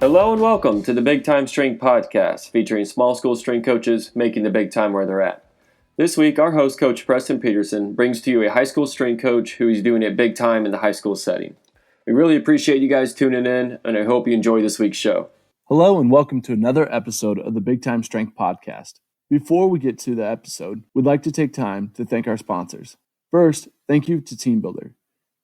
Hello and welcome to the Big Time Strength Podcast, featuring small school strength coaches making the big time where they're at. This week, our host, Coach Preston Peterson, brings to you a high school strength coach who is doing it big time in the high school setting. We really appreciate you guys tuning in, and I hope you enjoy this week's show. Hello and welcome to another episode of the Big Time Strength Podcast. Before we get to the episode, we'd like to take time to thank our sponsors. First, thank you to TeamBuildr.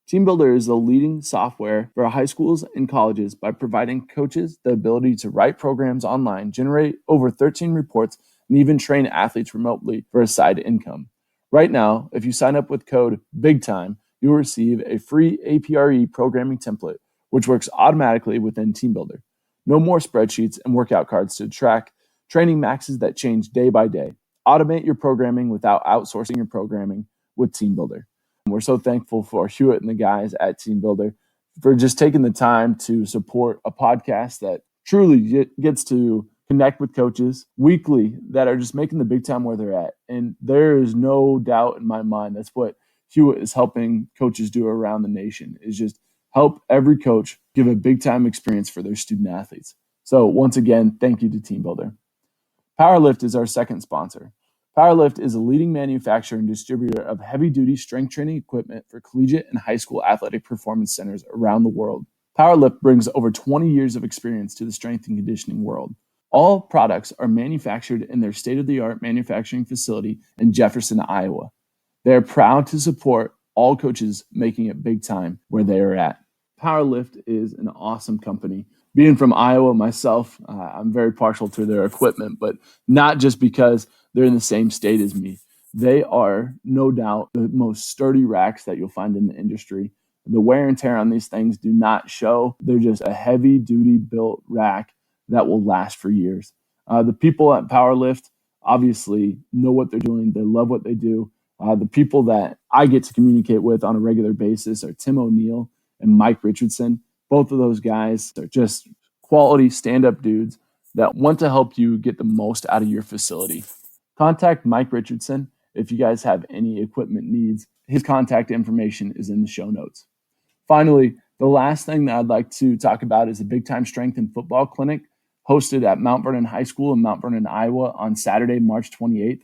TeamBuildr is the leading software for high schools and colleges by providing coaches the ability to write programs online, generate over 13 reports, and even train athletes remotely for a side income. Right now, if you sign up with code BIGTIME, you will receive a free APRE programming template, which works automatically within TeamBuildr. No more spreadsheets and workout cards to track training maxes that change day by day. Automate your programming without outsourcing your programming with TeamBuildr. We're so thankful for Hewitt and the guys at TeamBuildr for just taking the time to support a podcast that truly gets to connect with coaches weekly that are just making the big time where they're at. And there is no doubt in my mind that's what Hewitt is helping coaches do around the nation, is just help every coach give a big time experience for their student athletes. So once again, thank you to TeamBuildr. Powerlift is our second sponsor. Powerlift is a leading manufacturer and distributor of heavy-duty strength training equipment for collegiate and high school athletic performance centers around the world. Powerlift brings over 20 years of experience to the strength and conditioning world. All products are manufactured in their state-of-the-art manufacturing facility in Jefferson, Iowa. They are proud to support all coaches making it big time where they are at. Powerlift is an awesome company. Being from Iowa myself, I'm very partial to their equipment, but not just because they're in the same state as me. They are no doubt the most sturdy racks that you'll find in the industry. The wear and tear on these things do not show. They're just a heavy duty built rack that will last for years. The people at Powerlift obviously know what they're doing. They love what they do. The people that I get to communicate with on a regular basis are Tim O'Neill and Mike Richardson. Both of those guys are just quality stand-up dudes that want to help you get the most out of your facility. Contact Mike Richardson if you guys have any equipment needs. His contact information is in the show notes. Finally, the last thing that I'd like to talk about is a Big Time Strength and Football Clinic hosted at Mount Vernon High School in Mount Vernon, Iowa on Saturday, March 28th.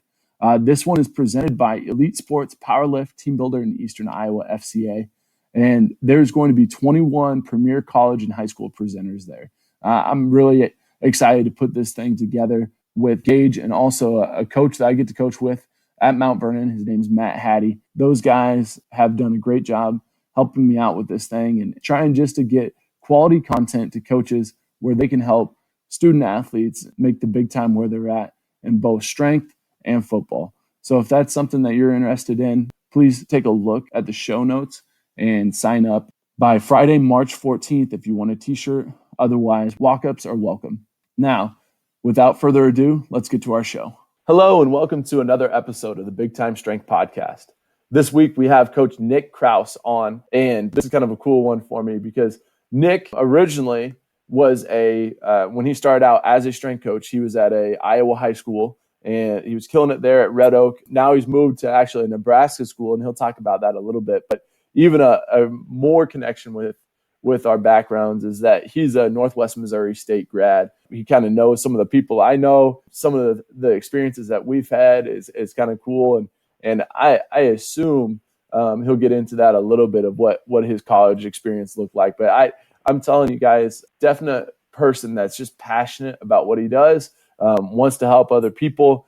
This one is presented by Elite Sports, Powerlift, TeamBuildr, and Eastern Iowa FCA. And there's going to be 21 premier college and high school presenters there. I'm really excited to put this thing together with Gage and also a coach that I get to coach with at Mount Vernon. His name's Matt Hattie. Those guys have done a great job helping me out with this thing and trying just to get quality content to coaches where they can help student athletes make the big time where they're at in both strength and football. So if that's something that you're interested in, please take a look at the show notes and sign up by Friday, March 14th if you want a t-shirt. Otherwise, walk-ups are welcome. Now, without further ado, let's get to our show. Hello, and welcome to another episode of the Big Time Strength Podcast. This week, we have Coach Nick Crouse on, and this is kind of a cool one for me because Nick originally was when he started out as a strength coach, he was at a Iowa high school, and he was killing it there at Red Oak. Now he's moved to actually a Nebraska school, and he'll talk about that a little bit. But even a more connection with our backgrounds is that he's a Northwest Missouri State grad. He kind of knows some of the people I know. Some of the experiences that we've had is kind of cool. And I assume he'll get into that a little bit of what his college experience looked like. But I'm telling you guys, definite person that's just passionate about what he does, wants to help other people.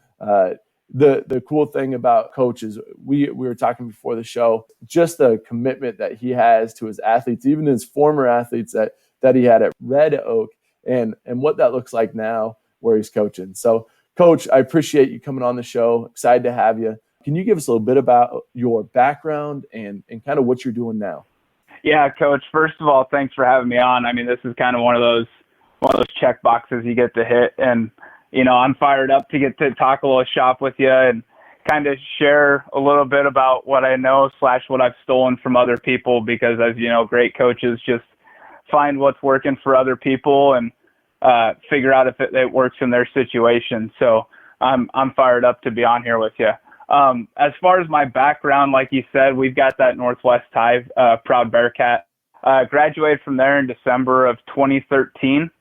The cool thing about Coach is we were talking before the show, just the commitment that he has to his athletes, even his former athletes that he had at Red Oak, and what that looks like now where he's coaching. So, Coach, I appreciate you coming on the show. Excited to have you. Can you give us a little bit about your background and kind of what you're doing now? Yeah, Coach. First of all, thanks for having me on. I mean, this is kind of one of those check boxes you get to hit, and I'm fired up to get to talk a little shop with you and kind of share a little bit about what I know / what I've stolen from other people, because as you know, great coaches just find what's working for other people and figure out if it works in their situation. So I'm fired up to be on here with you. As far as my background, like you said, we've got that Northwest tie, proud Bearcat. Graduated from there in December of 2013.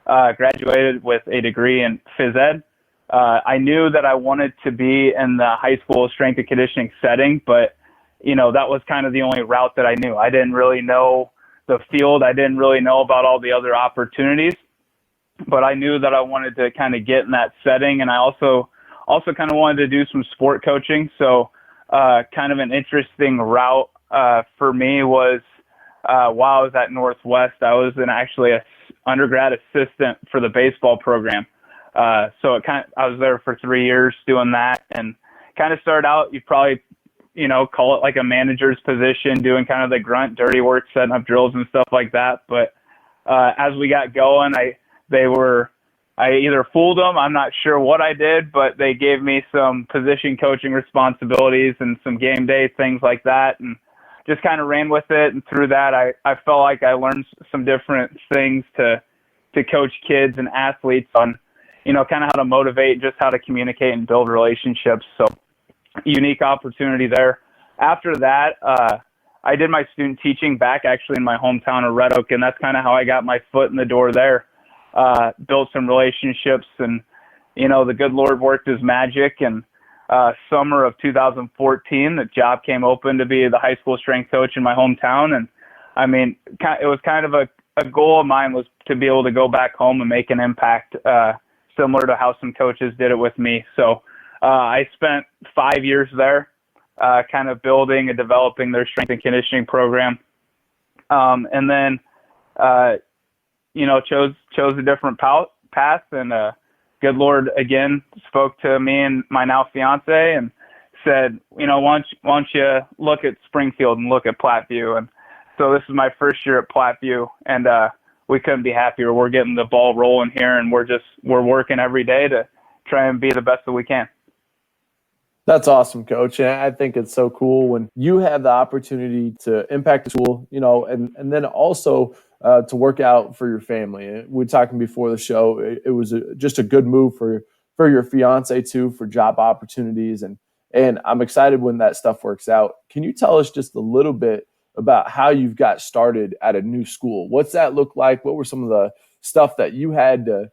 graduated with a degree in phys ed. I knew that I wanted to be in the high school strength and conditioning setting, but that was kind of the only route that I knew. I didn't really know the field. I didn't really know about all the other opportunities, but I knew that I wanted to kind of get in that setting. And I also kind of wanted to do some sport coaching. So kind of an interesting route for me was while I was at Northwest, I was actually an undergrad assistant for the baseball program. So I was there for 3 years doing that, and kind of started out, you probably, call it like a manager's position, doing kind of the grunt, dirty work, setting up drills and stuff like that. But as we got going, I either fooled them, I'm not sure what I did, but they gave me some position coaching responsibilities and some game day, things like that, and just kind of ran with it. And through that, I felt like I learned some different things to coach kids and athletes on, kind of how to motivate, just how to communicate and build relationships. So unique opportunity there. After that, I did my student teaching back actually in my hometown of Red Oak, and that's kind of how I got my foot in the door there. Built some relationships, and, the good Lord worked his magic. And summer of 2014, the job came open to be the high school strength coach in my hometown. And I mean, it was kind of a goal of mine was to be able to go back home and make an impact, similar to how some coaches did it with me. So I spent 5 years there, kind of building and developing their strength and conditioning program. And then, chose a different path, and good Lord again spoke to me and my now fiance and said, why don't you look at Springfield and look at Platteview? And so this is my first year at Platteview, and we couldn't be happier. We're getting the ball rolling here, and we're working every day to try and be the best that we can. That's awesome, Coach. And I think it's so cool when you have the opportunity to impact the school, and then also to work out for your family. We were talking before the show. It was just a good move for your fiance too, for job opportunities, and I'm excited when that stuff works out. Can you tell us just a little bit about how you've got started at a new school? What's that look like? What were some of the stuff that you had to,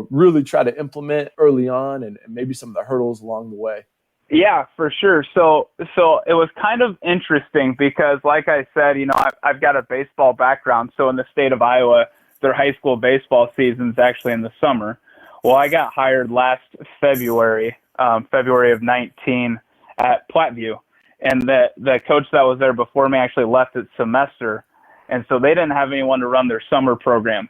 really try to implement early on, and maybe some of the hurdles along the way? Yeah, for sure. So it was kind of interesting because, like I said, I've got a baseball background. So in the state of Iowa, their high school baseball season's actually in the summer. Well, I got hired last February of 19 at Platteview. And the coach that was there before me actually left its semester. And so they didn't have anyone to run their summer program.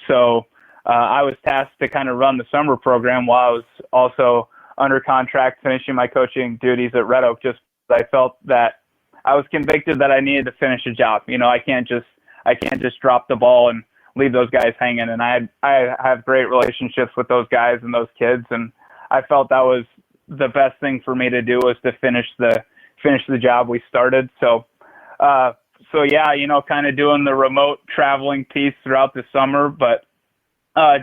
So I was tasked to kind of run the summer program while I was also under contract finishing my coaching duties at Red Oak. Just I felt that I was convicted that I needed to finish a job. I can't just drop the ball and leave those guys hanging. And I have great relationships with those guys and those kids. And I felt that was the best thing for me to do was to finish the job we started. So yeah, kind of doing the remote traveling piece throughout the summer, but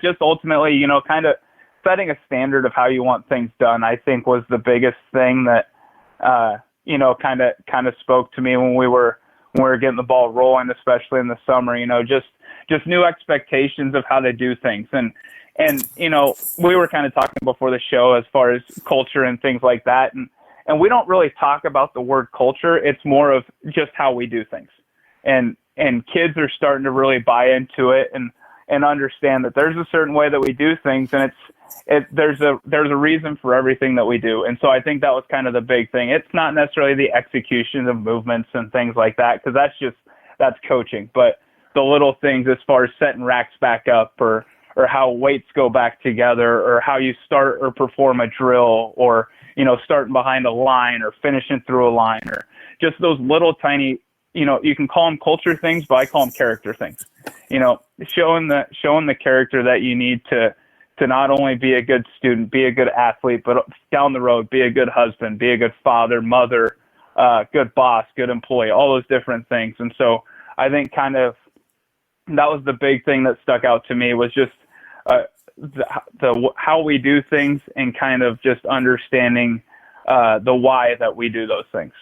just ultimately, kind of setting a standard of how you want things done, I think was the biggest thing that, kind of spoke to me when we were getting the ball rolling, especially in the summer, just new expectations of how to do things. And we were kind of talking before the show as far as culture and things like that. And we don't really talk about the word culture. It's more of just how we do things. And kids are starting to really buy into it and understand that there's a certain way that we do things, and there's a reason for everything that we do. And so I think that was kind of the big thing. It's not necessarily the execution of movements and things like that, because that's coaching. But the little things as far as setting racks back up, or how weights go back together, or how you start or perform a drill, or starting behind a line or finishing through a line, or just those little tiny, you can call them culture things, but I call them character things. Showing the character that you need to not only be a good student, be a good athlete, but down the road, be a good husband, be a good father, mother, good boss, good employee, all those different things. And so I think kind of that was the big thing that stuck out to me, was just how we do things, and kind of just understanding the why that we do those things.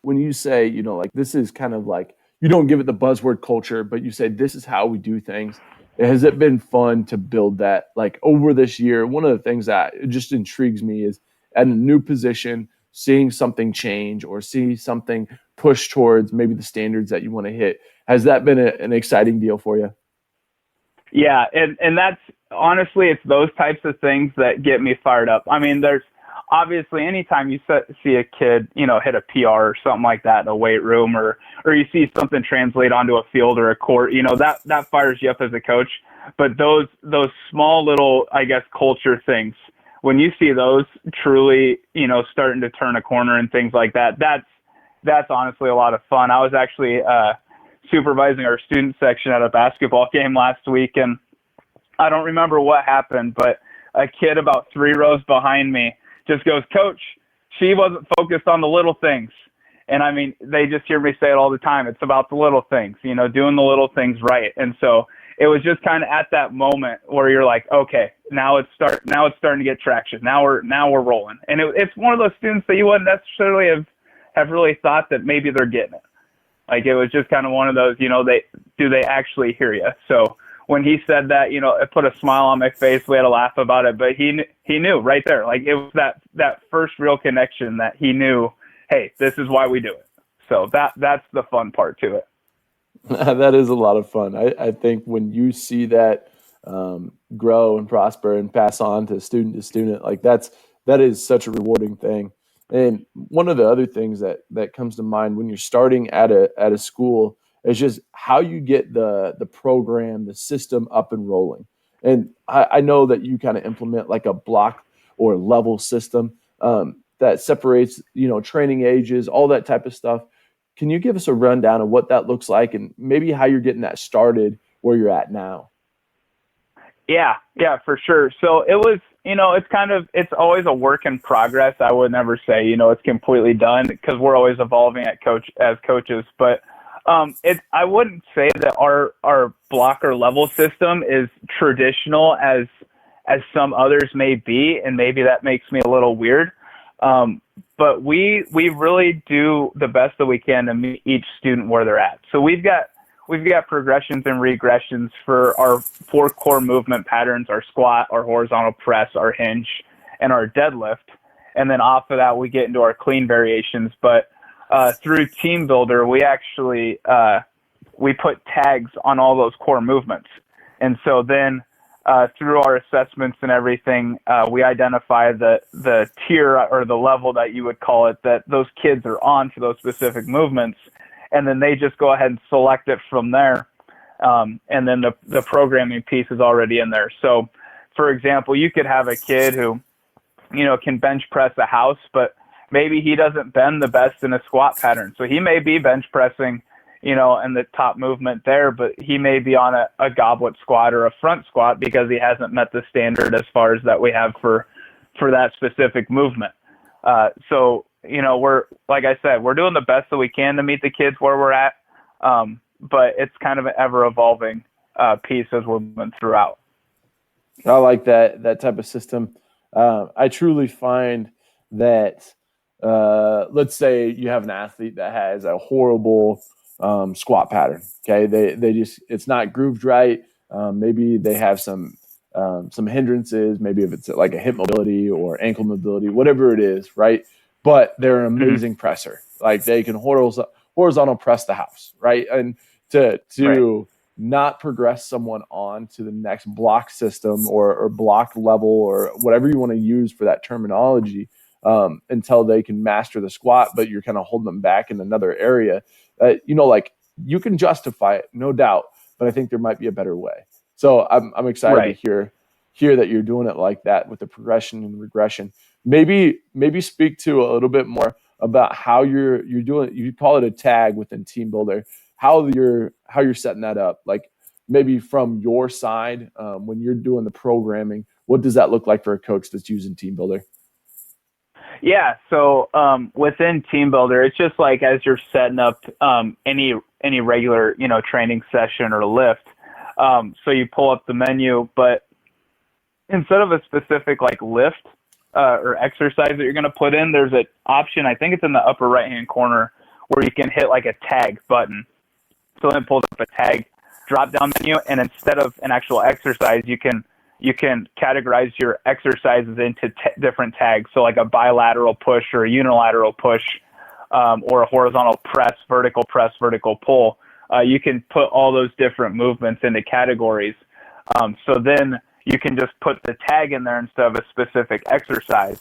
When you say, this is kind of like, you don't give it the buzzword culture, but you say this is how we do things. Has it been fun to build that like over this year? One of the things that just intrigues me is at a new position, seeing something change or see something push towards maybe the standards that you want to hit. Has that been an exciting deal for you? Yeah, and that's honestly, it's those types of things that get me fired up. I mean, there's obviously anytime you see a kid, hit a PR or something like that in a weight room, or you see something translate onto a field or a court, that fires you up as a coach. But those small little, I guess, culture things, when you see those truly, starting to turn a corner and things like that, that's honestly a lot of fun. I was actually supervising our student section at a basketball game last week, and I don't remember what happened, but a kid about 3 rows behind me just goes, "Coach, she wasn't focused on the little things." And I mean, they just hear me say it all the time. It's about the little things, doing the little things right. And so it was just kind of at that moment where you're like, okay, now it's starting to get traction. Now we're rolling. And it's one of those students that you wouldn't necessarily have really thought that maybe they're getting it. Like, it was just kind of one of those, they actually hear you? So when he said that, it put a smile on my face. We had a laugh about it, but he knew right there. Like, it was that first real connection that he knew, hey, this is why we do it. So that's the fun part to it. That is a lot of fun. I think when you see that grow and prosper and pass on to student, like that is such a rewarding thing. And one of the other things that comes to mind when you're starting at a school is just how you get the program, the system up and rolling. And I know that you kind of implement like a block or level system that separates, training ages, all that type of stuff. Can you give us a rundown of what that looks like and maybe how you're getting that started where you're at now? Yeah, for sure. So it was, it's always a work in progress. I would never say, it's completely done because we're always evolving as coaches. But I wouldn't say that our blocker level system is traditional as some others may be, and maybe that makes me a little weird. But we really do the best that we can to meet each student where they're at. So we've got progressions and regressions for our 4 core movement patterns: our squat, our horizontal press, our hinge, and our deadlift. And then off of that, we get into our clean variations. But through Team Builder, we actually we put tags on all those core movements. And so then through our assessments and everything, we identify the tier or the level that you would call it that those kids are on for those specific movements. And then they just go ahead and select it from there. And then the programming piece is already in there. So, for example, you could have a kid who, can bench press a house, but maybe he doesn't bend the best in a squat pattern. So he may be bench pressing, in the top movement there, but he may be on a goblet squat or a front squat because he hasn't met the standard as far as that we have for that specific movement. So, we're, like I said, we're doing the best that we can to meet the kids where we're at. But it's kind of an ever evolving piece as we're moving throughout. I like that type of system. I truly find that, let's say you have an athlete that has a horrible squat pattern. Okay. They just, it's not grooved right. Maybe they have some hindrances, maybe if it's like a hip mobility or ankle mobility, whatever it is. Right. But they're an amazing presser. Like they can horizontal press the house. Right. And to not progress someone on to the next block system or block level or whatever you want to use for that terminology, until they can master the squat, but you're kind of holding them back in another area. Like you can justify it, no doubt, but I think there might be a better way. So I'm excited to hear that you're doing it like that with the progression and regression. Maybe speak to a little bit more about how you're doing it. You call it a tag within Team Builder. How you're setting that up, like maybe from your side, when you're doing the programming, what does that look like for a coach that's using Team Builder? Yeah. So within Team Builder, it's just like as you're setting up any regular, training session or lift. So you pull up the menu, but instead of a specific like lift or exercise that you're going to put in, there's an option, I think it's in the upper right-hand corner, where you can hit like a tag button. So then it pulls up a tag drop-down menu, and instead of an actual exercise, you can categorize your exercises into different tags. So like a bilateral push or a unilateral push, or a horizontal press, vertical pull. You can put all those different movements into categories. So then you can just put the tag in there instead of a specific exercise.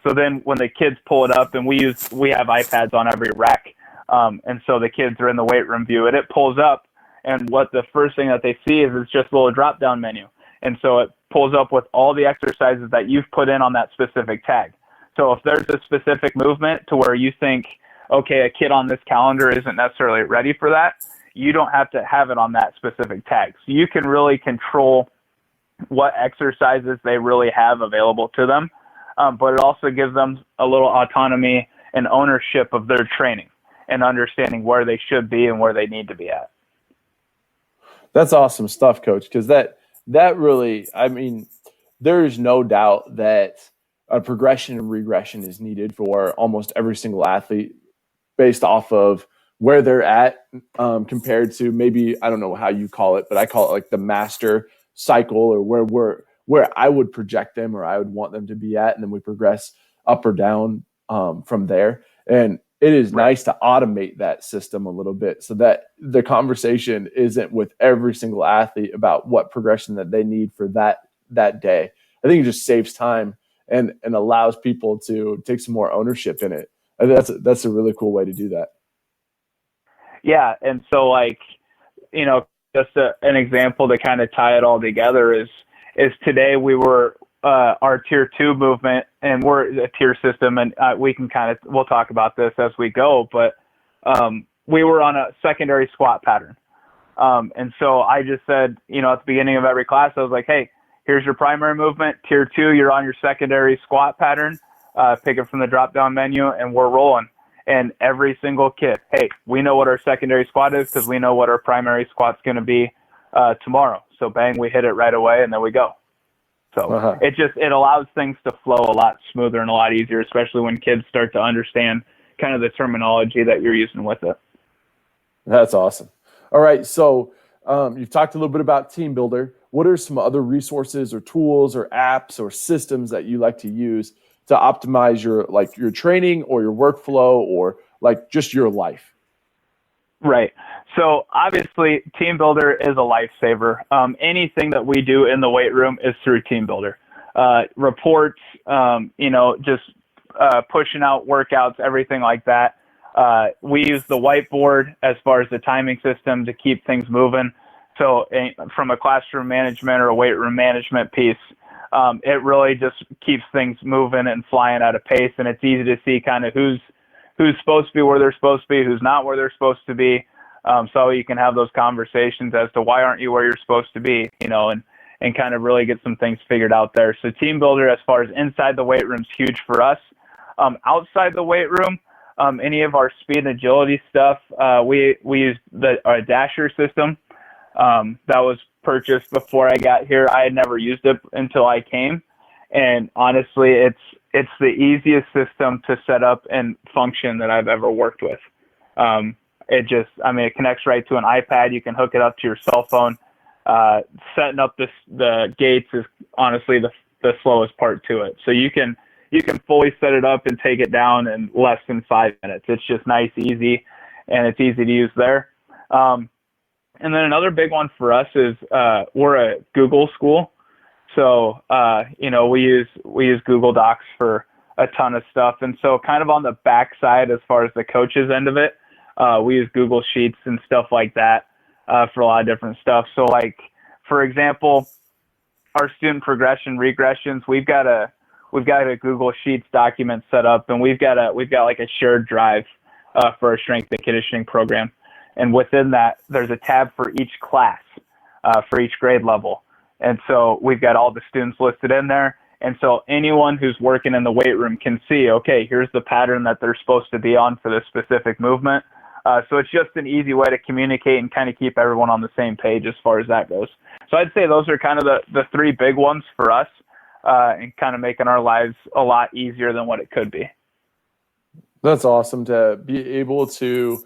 So then when the kids pull it up, and we have iPads on every rack, and so the kids are in the weight room view, and it pulls up, and what the first thing that they see is it's just a little drop down menu. And so it pulls up with all the exercises that you've put in on that specific tag. So if there's a specific movement to where you think, okay, a kid on this calendar isn't necessarily ready for that, you don't have to have it on that specific tag. So you can really control what exercises they really have available to them. But it also gives them a little autonomy and ownership of their training and understanding where they should be and where they need to be at. That's awesome stuff, Coach, because that really, I mean, there is no doubt that a progression and regression is needed for almost every single athlete based off of where they're at, compared to maybe, I don't know how you call it, but I call it like the master cycle, or where I would project them or I would want them to be at. And then we progress up or down from there. And it is nice to automate that system a little bit so that the conversation isn't with every single athlete about what progression that they need for that day. I think it just saves time and allows people to take some more ownership in it. I think that's a really cool way to do that. Yeah. And so, like, you know, just an example to kind of tie it all together is today we were our tier 2 movement, and we're a tier system, and we'll talk about this as we go, but we were on a secondary squat pattern. And so I just said, you know, at the beginning of every class, I was like, hey, here's your primary movement. Tier 2, you're on your secondary squat pattern. Pick it from the drop-down menu, and we're rolling. And every single kid, hey, we know what our secondary squat is because we know what our primary squat's going to be tomorrow. So bang, we hit it right away, and there we go. So it allows things to flow a lot smoother and a lot easier, especially when kids start to understand kind of the terminology that you're using with it. That's awesome. All right. So you've talked a little bit about Team Builder. What are some other resources or tools or apps or systems that you like to use to optimize your training or your workflow or like just your life? Right. So obviously Team Builder is a lifesaver. Anything that we do in the weight room is through Team Builder. Reports, just pushing out workouts, everything like that. We use the whiteboard as far as the timing system to keep things moving. So from a classroom management or a weight room management piece, it really just keeps things moving and flying at a pace, and it's easy to see kind of who's supposed to be where they're supposed to be, who's not where they're supposed to be. So you can have those conversations as to why aren't you where you're supposed to be, and kind of really get some things figured out there. So Team Builder, as far as inside the weight room, is huge for us. Outside the weight room, any of our speed and agility stuff, we use the Dasher system. That was purchased before I got here. I had never used it until I came. And honestly, it's the easiest system to set up and function that I've ever worked with. It connects right to an iPad. You can hook it up to your cell phone. Setting up the gates is honestly the slowest part to it. So you can fully set it up and take it down in less than 5 minutes. It's just nice, easy, and it's easy to use there. And then another big one for us is we're a Google school. So, we use Google Docs for a ton of stuff. And so kind of on the backside, as far as the coaches end of it, we use Google Sheets and stuff like that for a lot of different stuff. So like, for example, our student progression regressions, we've got a Google Sheets document set up, and we've got like a shared drive for our strength and conditioning program. And within that, there's a tab for each class, for each grade level. And so we've got all the students listed in there. And so anyone who's working in the weight room can see, okay, here's the pattern that they're supposed to be on for this specific movement. So it's just an easy way to communicate and kind of keep everyone on the same page as far as that goes. So I'd say those are kind of the three big ones for us, and kind of making our lives a lot easier than what it could be. That's awesome to be able to,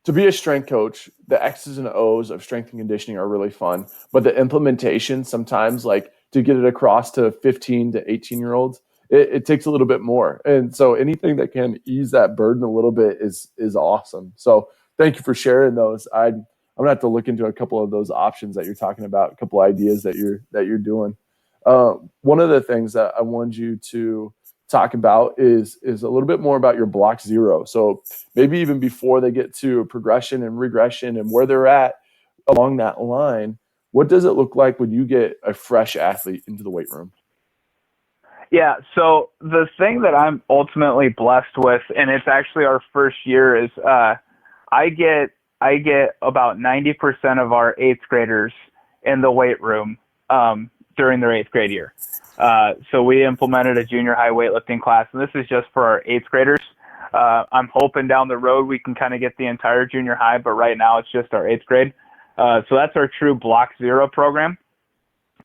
to be a strength coach, the X's and O's of strength and conditioning are really fun, but the implementation sometimes, like to get it across to 15 to 18-year-olds, it takes a little bit more. And so anything that can ease that burden a little bit is awesome. So thank you for sharing those. I'm gonna have to look into a couple of those options that you're talking about, a couple of ideas that you're doing. One of the things that I wanted you to talk about is a little bit more about your block zero. So maybe even before they get to progression and regression and where they're at along that line, what does it look like when you get a fresh athlete into the weight room? Yeah, so the thing that I'm ultimately blessed with, and it's actually our first year, is I get about 90% of our eighth graders in the weight room during their eighth grade year. So we implemented a junior high weightlifting class, and this is just for our eighth graders. I'm hoping down the road we can kind of get the entire junior high, but right now it's just our eighth grade. So that's our true Block Zero program.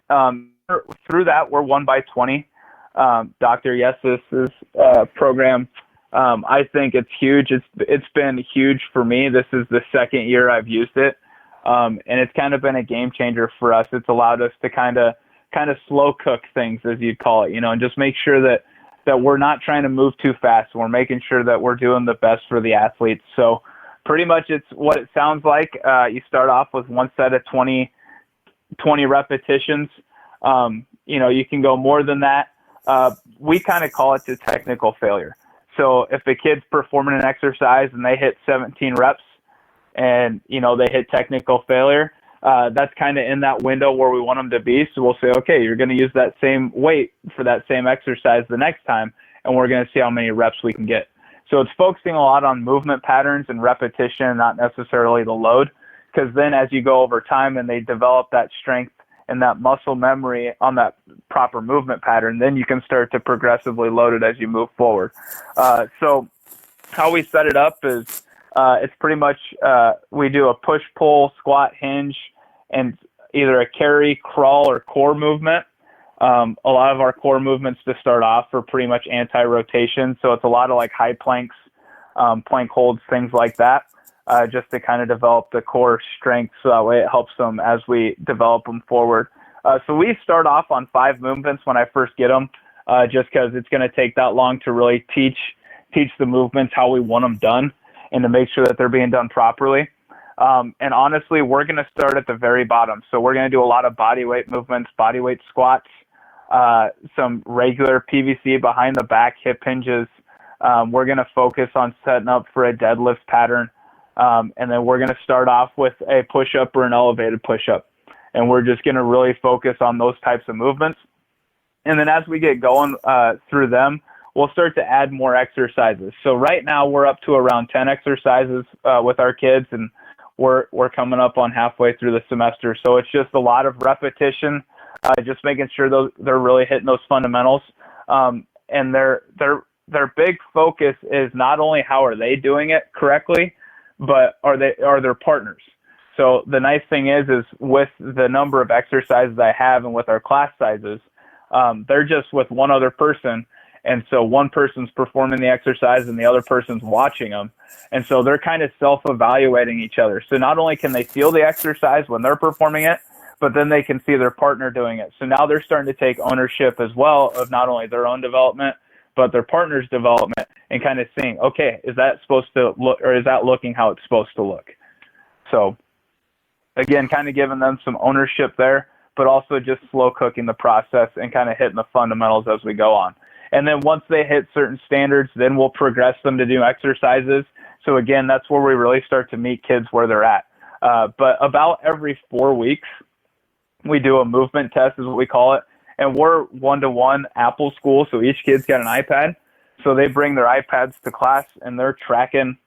Through that, we're 1x20. Dr. Yes's program, I think it's huge. It's been huge for me. This is the second year I've used it, and it's kind of been a game changer for us. It's allowed us to kind of slow cook things, as you'd call it, and just make sure that we're not trying to move too fast. We're making sure that we're doing the best for the athletes. So pretty much it's what it sounds like. You start off with one set of 20 repetitions. You can go more than that. We kind of call it the technical failure. So if the kid's performing an exercise and they hit 17 reps and, they hit technical failure, that's kind of in that window where we want them to be. So we'll say, okay, you're going to use that same weight for that same exercise the next time, and we're going to see how many reps we can get. So it's focusing a lot on movement patterns and repetition, not necessarily the load, because then as you go over time and they develop that strength and that muscle memory on that proper movement pattern, then you can start to progressively load it as you move forward. So how we set it up is it's pretty much we do a push, pull, squat, hinge, and either a carry, crawl, or core movement. A lot of our core movements to start off are pretty much anti-rotation, so it's a lot of like high planks, plank holds, things like that. Just to kind of develop the core strength, so that way it helps them as we develop them forward. So we start off on 5 movements when I first get them, just because it's going to take that long to really teach the movements how we want them done and to make sure that they're being done properly. And honestly, we're going to start at the very bottom. So we're going to do a lot of body weight movements, body weight squats, some regular PVC behind the back hip hinges. We're going to focus on setting up for a deadlift pattern. And then we're going to start off with a push-up or an elevated push-up. And we're just going to really focus on those types of movements. And then as we get going through them, we'll start to add more exercises. So right now we're up to around 10 exercises with our kids, and we're coming up on halfway through the semester. So it's just a lot of repetition, just making sure they're really hitting those fundamentals. And their big focus is not only how are they doing it correctly, but are their partners. So the nice thing is with the number of exercises I have and with our class sizes, they're just with one other person. And so one person's performing the exercise and the other person's watching them. And so they're kind of self-evaluating each other. So not only can they feel the exercise when they're performing it, but then they can see their partner doing it. So now they're starting to take ownership as well of not only their own development, but their partner's development, and kind of seeing, okay, is that supposed to look, or is that looking how it's supposed to look? So again, kind of giving them some ownership there, but also just slow cooking the process and kind of hitting the fundamentals as we go on. And then once they hit certain standards, then we'll progress them to do exercises. So again, that's where we really start to meet kids where they're at. But about every 4 weeks, we do a movement test is what we call it. And we're 1-to-1 Apple school, so each kid's got an iPad. So they bring their iPads to class, and they're tracking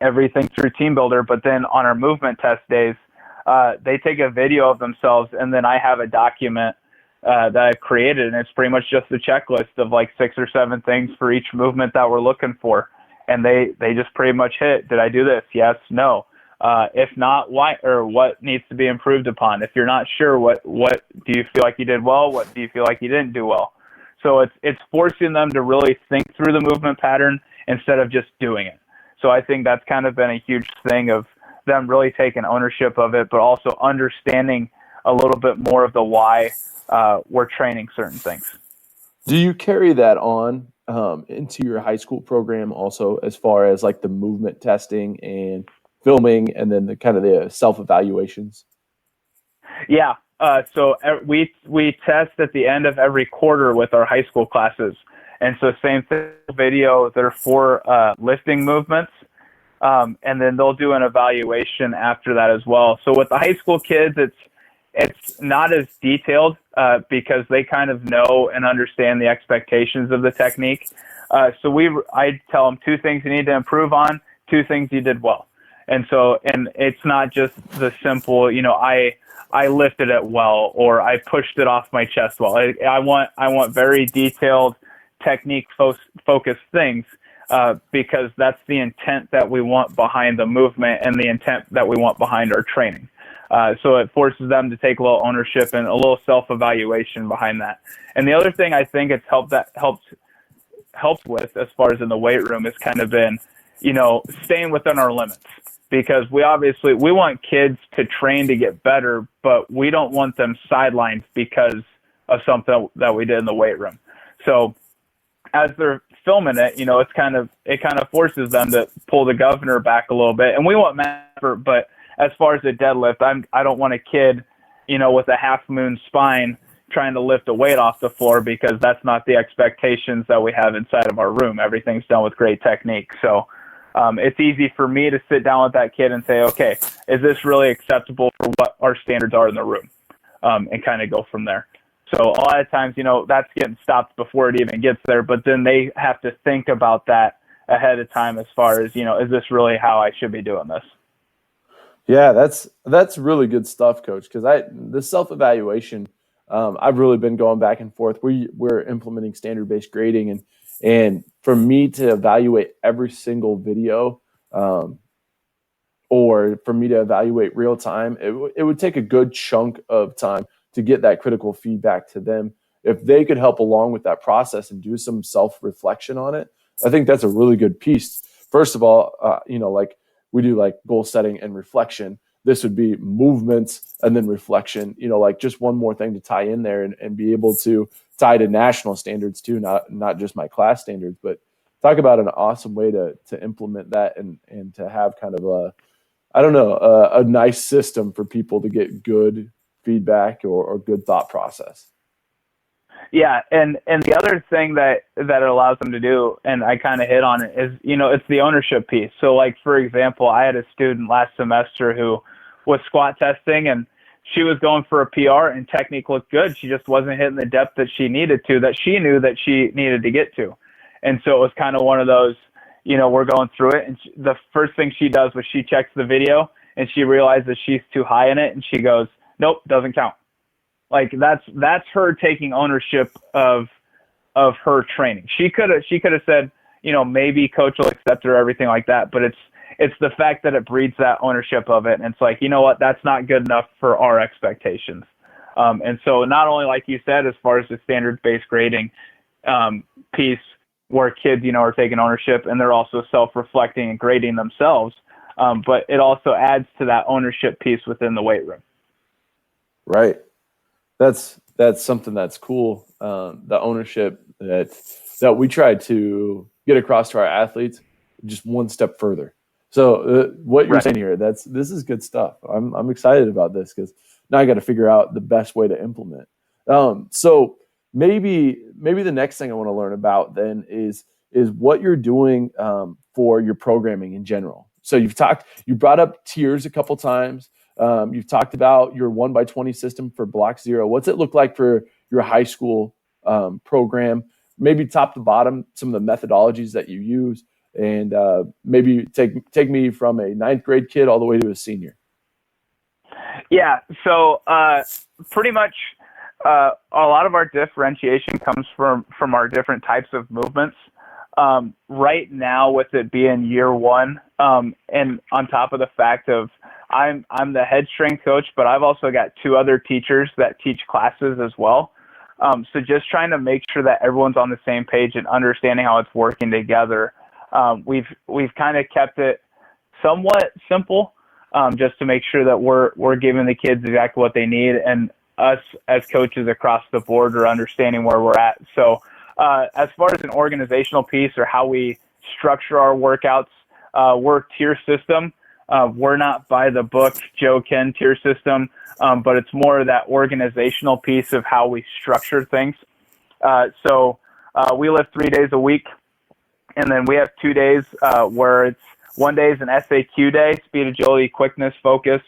everything through Team Builder. But then on our movement test days, they take a video of themselves, and then I have a document that I've created, and it's pretty much just a checklist of like 6 or 7 things for each movement that we're looking for. And they just pretty much hit, did I do this? Yes, no. If not, why, or what needs to be improved upon? If you're not sure, what do you feel like you did well? What do you feel like you didn't do well? So it's forcing them to really think through the movement pattern instead of just doing it. So I think that's kind of been a huge thing of them really taking ownership of it, but also understanding a little bit more of the why we're training certain things. Do you carry that on into your high school program also, as far as like the movement testing and filming, and then the kind of the self-evaluations? Yeah. So we test at the end of every quarter with our high school classes. And so same thing, video, there are 4 lifting movements. And then they'll do an evaluation after that as well. So with the high school kids, it's not as detailed because they kind of know and understand the expectations of the technique. So I tell them 2 things you need to improve on, 2 things you did well. And it's not just the simple, I lifted it well, or I pushed it off my chest well. I want very detailed technique focused things because that's the intent that we want behind the movement and the intent that we want behind our training. So it forces them to take a little ownership and a little self-evaluation behind that. And the other thing I think it's helped with as far as in the weight room has kind of been, staying within our limits. Because we want kids to train to get better, but we don't want them sidelined because of something that we did in the weight room. So as they're filming it, it kind of forces them to pull the governor back a little bit. And we want effort, but as far as the deadlift, I don't want a kid, with a half moon spine trying to lift a weight off the floor, because that's not the expectations that we have inside of our room. Everything's done with great technique. So it's easy for me to sit down with that kid and say, okay, is this really acceptable for what our standards are in the room? And kind of go from there. So a lot of times, that's getting stopped before it even gets there, but then they have to think about that ahead of time as far as, is this really how I should be doing this? Yeah, that's really good stuff, Coach, because the self-evaluation, I've really been going back and forth. We're implementing standard-based grading, and for me to evaluate every single video, or for me to evaluate real time, it would take a good chunk of time to get that critical feedback to them. If they could help along with that process and do some self-reflection on it, I think that's a really good piece. First of all, like we do like goal setting and reflection. This would be movements and then reflection, like just one more thing to tie in there and be able to tie to national standards too, not just my class standards, but talk about an awesome way to implement that and to have kind of a nice system for people to get good feedback or good thought process. Yeah. And the other thing that it allows them to do, and I kind of hit on it, is, it's the ownership piece. So like, for example, I had a student last semester who was squat testing, and she was going for a PR and technique looked good. She just wasn't hitting the depth that she needed to, that she knew that she needed to get to. And so it was kind of one of those, we're going through it. And the first thing she does was she checks the video and she realizes she's too high in it. And she goes, nope, doesn't count. Like that's her taking ownership of her training. She could have said, maybe coach will accept her, everything like that. But it's the fact that it breeds that ownership of it. And it's like, that's not good enough for our expectations. And so not only, like you said, as far as the standard-based grading piece where kids, are taking ownership and they're also self-reflecting and grading themselves, but it also adds to that ownership piece within the weight room. Right. That's something that's cool. The ownership that we try to get across to our athletes, just one step further. So what you're saying here, this is good stuff. I'm excited about this because now I got to figure out the best way to implement. So maybe the next thing I want to learn about then is what you're doing for your programming in general. So you brought up tiers a couple times. You've talked about your 1x20 system for block 0. What's it look like for your high school program? Maybe top to bottom, some of the methodologies that you use, and maybe take me from a 9th grade kid all the way to a senior. Yeah. So pretty much a lot of our differentiation comes from our different types of movements. Right now, with it being year 1, and on top of the fact of I'm the head strength coach, but I've also got 2 other teachers that teach classes as well. So just trying to make sure that everyone's on the same page and understanding how it's working together. We've kind of kept it somewhat simple, just to make sure that we're giving the kids exactly what they need, and us as coaches across the board are understanding where we're at. So as far as an organizational piece or how we structure our workouts, we're tier system. We're not by the book Joe Ken tier system, but it's more of that organizational piece of how we structure things. So we lift 3 days a week, and then we have 2 days where it's one day is an SAQ day, speed, agility, quickness, focus.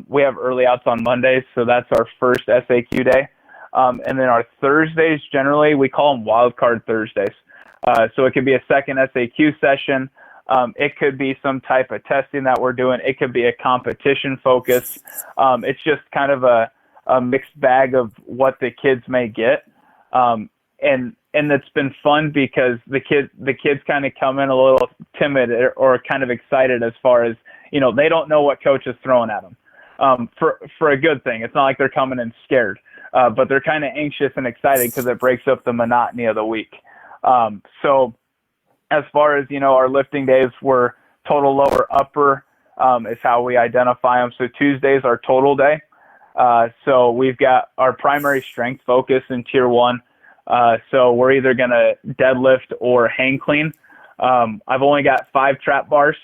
We have early outs on Mondays, so that's our first SAQ day. And then our Thursdays, generally, we call them wildcard Thursdays. So it could be a second SAQ session. It could be some type of testing that we're doing. It could be a competition focus. It's just kind of a mixed bag of what the kids may get. And it's been fun because the kids kind of come in a little timid or kind of excited as far as, they don't know what coach is throwing at them, for a good thing. It's not like they're coming in scared, but they're kind of anxious and excited because it breaks up the monotony of the week. So as far as, our lifting days, we're total, lower, upper, is how we identify them. So Tuesday's our total day. So we've got our primary strength focus in tier 1. So we're either going to deadlift or hang clean. I've only got 5 trap bars,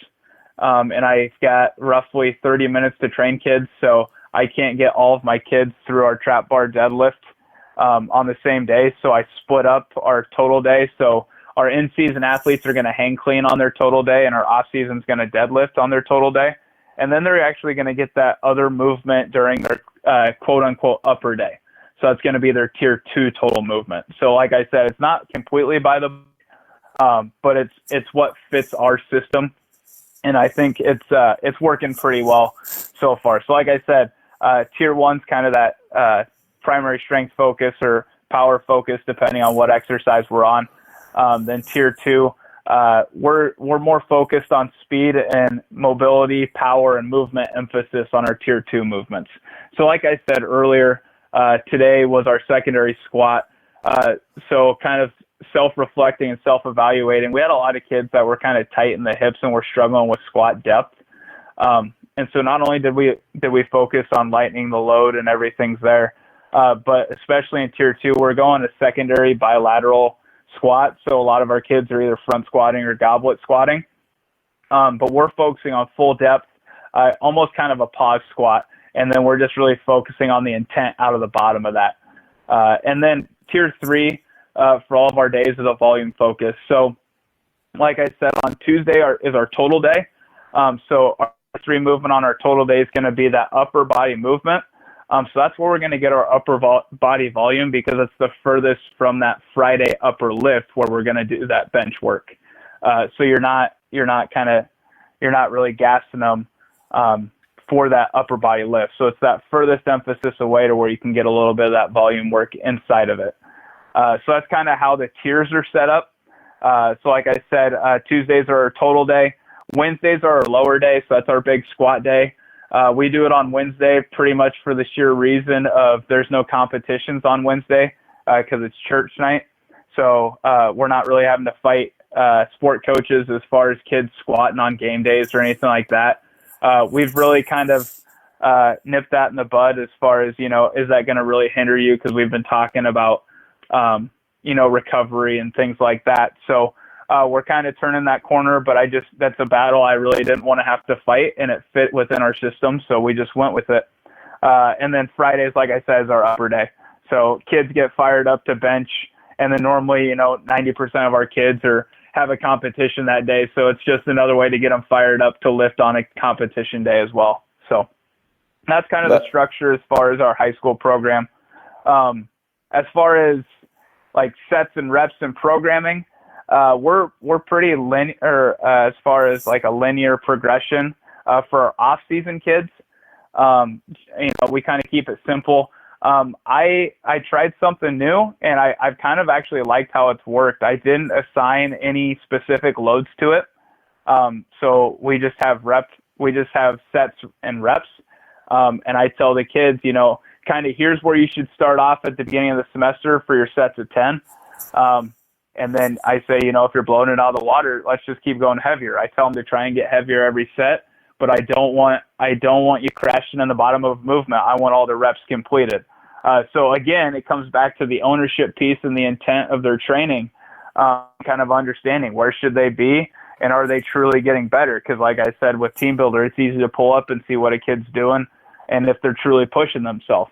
and I've got roughly 30 minutes to train kids. So I can't get all of my kids through our trap bar deadlift, on the same day. So I split up our total day. So our in-season athletes are going to hang clean on their total day, and our off-season is going to deadlift on their total day. And then they're actually going to get that other movement during their quote-unquote upper day. So it's going to be their tier 2 total movement. So like I said, it's not completely by the but it's what fits our system. And I think it's working pretty well so far. So like I said, tier 1's kind of that primary strength focus or power focus, depending on what exercise we're on. Then tier 2, we're more focused on speed and mobility, power, and movement emphasis on our tier 2 movements. So like I said earlier, today was our secondary squat. So kind of self-reflecting and self-evaluating. We had a lot of kids that were kind of tight in the hips and were struggling with squat depth. And so not only did we focus on lightening the load and everything's there, but especially in tier 2, we're going to secondary bilateral squat. So a lot of our kids are either front squatting or goblet squatting. But we're focusing on full depth, almost kind of a pause squat. And then we're just really focusing on the intent out of the bottom of that. And then tier 3 for all of our days is a volume focus. So like I said, on Tuesday is our total day. So our 3 movement on our total day is going to be that upper body movement. So that's where we're going to get our upper body volume, because it's the furthest from that Friday upper lift where we're going to do that bench work. So you're not really gassing them for that upper body lift. So it's that furthest emphasis away to where you can get a little bit of that volume work inside of it. So that's kind of how the tiers are set up. So like I said, Tuesdays are our total day. Wednesdays are our lower day. So that's our big squat day. We do it on Wednesday pretty much for the sheer reason of there's no competitions on Wednesday because it's church night. So we're not really having to fight sport coaches as far as kids squatting on game days or anything like that. We've really kind of nipped that in the bud as far as, is that going to really hinder you? Because we've been talking about, recovery and things like that. So we're kind of turning that corner, but that's a battle I really didn't want to have to fight, and it fit within our system. So we just went with it. And then Fridays, like I said, is our upper day. So kids get fired up to bench, and then normally, 90% of our kids have a competition that day. So it's just another way to get them fired up to lift on a competition day as well. So that's kind of the structure as far as our high school program. As far as like sets and reps and programming, we're pretty linear as far as like a linear progression for our off-season kids. We kind of keep it simple. I tried something new, and I've kind of actually liked how it's worked. I didn't assign any specific loads to it. So we just have sets and reps. And I tell the kids, kind of here's where you should start off at the beginning of the semester for your sets of 10. And then I say, if you're blowing it out of the water, let's just keep going heavier. I tell them to try and get heavier every set, but I don't want you crashing in the bottom of movement. I want all the reps completed. So again, it comes back to the ownership piece and the intent of their training, kind of understanding where should they be and are they truly getting better? Because like I said, with Team Builder, it's easy to pull up and see what a kid's doing and if they're truly pushing themselves.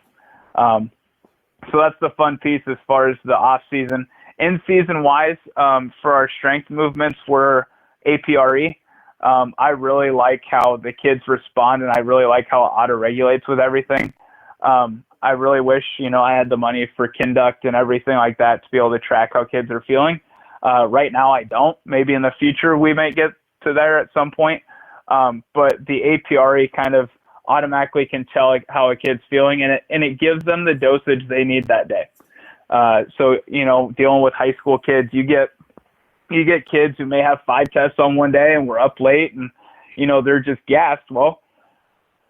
So that's the fun piece as far as the off season. In season wise, for our strength movements, we're APRE. I really like how the kids respond, and I really like how it auto-regulates with everything. I really wish, I had the money for Conduct and everything like that to be able to track how kids are feeling. Right now I don't. Maybe in the future we may get to there at some point. But the APRE kind of automatically can tell how a kid's feeling, and it gives them the dosage they need that day. So, dealing with high school kids, you get kids who may have 5 tests on one day and we're up late and, they're just gassed. Well,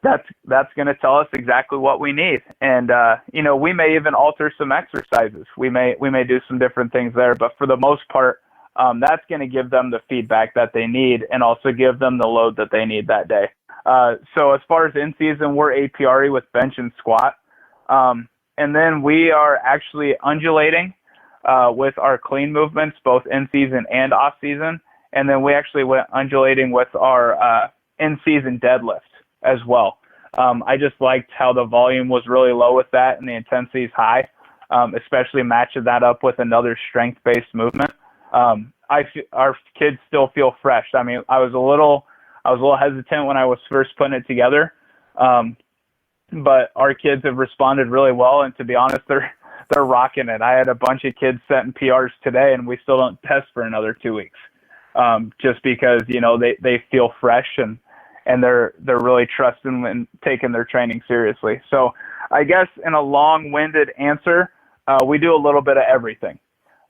that's going to tell us exactly what we need. And, we may even alter some exercises. We may do some different things there, but for the most part, that's going to give them the feedback that they need and also give them the load that they need that day. So as far as in season, we're APRE with bench and squat. And then we are actually undulating with our clean movements, both in season and off season. And then we actually went undulating with our in season deadlift as well. I just liked how the volume was really low with that and the intensity is high, especially matching that up with another strength-based movement. Our kids still feel fresh. I mean, I was a little hesitant when I was first putting it together. But our kids have responded really well, and to be honest, they're rocking it. I had a bunch of kids setting PRs today, and we still don't test for another 2 weeks, just because they feel fresh and they're really trusting and taking their training seriously. So I guess in a long-winded answer, we do a little bit of everything.